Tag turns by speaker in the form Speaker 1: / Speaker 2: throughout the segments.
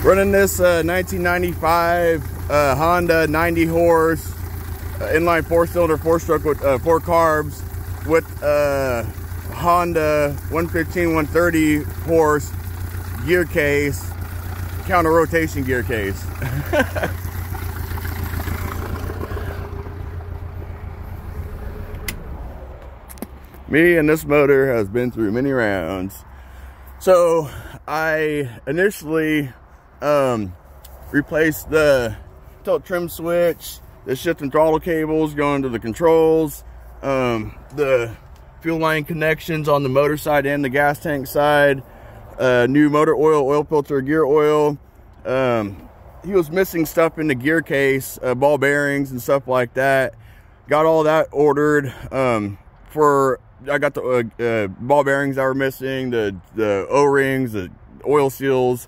Speaker 1: Running this 1995 Honda 90 horse inline 4-cylinder 4-stroke with 4 carbs with Honda 115/130 horse gear case, counter rotation gear case. Me and this motor has been through many rounds. So I initially replaced the tilt trim switch, the shift and throttle cables going to the controls, the fuel line connections on the motor side and the gas tank side, new motor oil, oil filter, gear oil. He was missing stuff in the gear case, ball bearings and stuff like that. Got all that ordered. I got the ball bearings that were missing, the O-rings, the oil seals,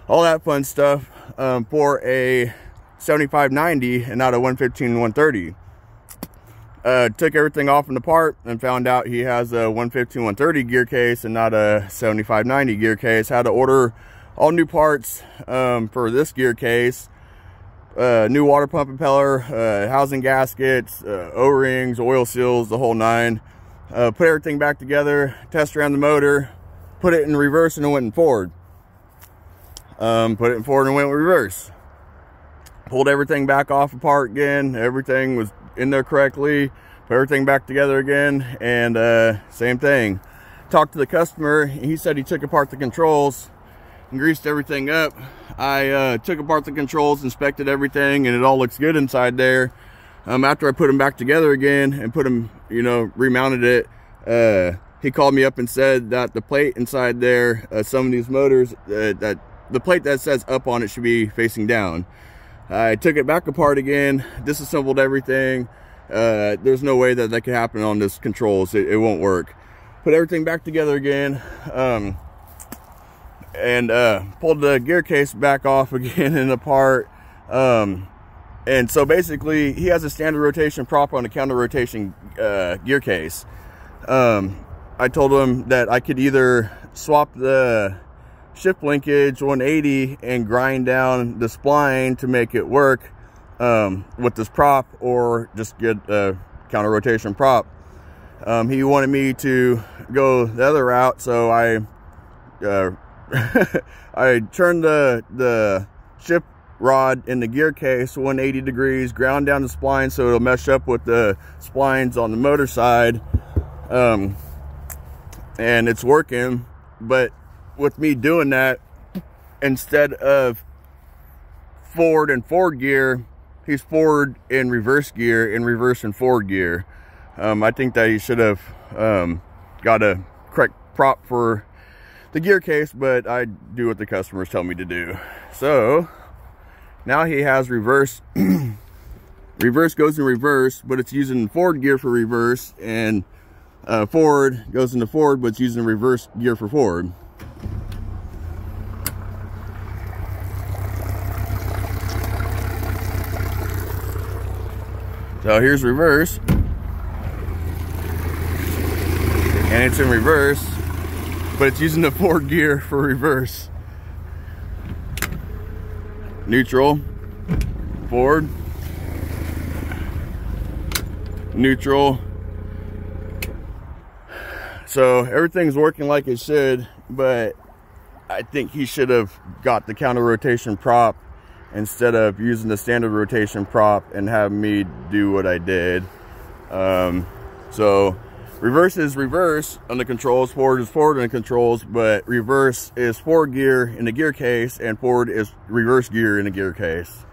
Speaker 1: all that fun stuff, for a 75/90 and not a 115/130. Took everything off and apart and found out he has a 115/130 gear case and not a 75/90 gear case. Had to order all new parts for this gear case. New water pump impeller, housing gaskets, O-rings, oil seals, the whole nine. Put everything back together, test around the motor, put it in reverse and it went in forward. Put it in forward and went in reverse. Pulled everything back off apart again. Everything was in there correctly. Put everything back together again, and same thing. Talked to the customer. He said he took apart the controls and greased everything up. I took apart the controls, inspected everything, and it all looks good inside there. After I put them back together again and put them, remounted it, he called me up and said that the plate inside there, some of these motors, that the plate that says up on it should be facing down. I took it back apart again, disassembled everything. There's no way that could happen on this controls. It won't work. Put everything back together again, and pulled the gear case back off again and apart. And so basically he has a standard rotation prop on a counter rotation gear case. I told him that I could either swap the shift linkage 180 and grind down the spline to make it work with this prop, or just get a counter rotation prop. He wanted me to go the other route, so I I turned the shift rod in the gear case 180 degrees, ground down the spline so it'll mesh up with the splines on the motor side, and it's working. But with me doing that, instead of forward and forward gear, he's forward in reverse gear, in reverse and forward gear. I think that he should have got a correct prop for the gear case, but I do what the customers tell me to do. So now he has reverse. Reverse goes in reverse, but it's using forward gear for reverse, and forward goes into forward, but it's using reverse gear for forward. So here's reverse, and it's in reverse, but it's using the forward gear for reverse. Neutral, forward, neutral. So everything's working like it should, but I think he should have got the counter rotation prop instead of using the standard rotation prop and having me do what I did. So reverse is reverse on the controls, forward is forward on the controls, but reverse is forward gear in the gear case and forward is reverse gear in the gear case.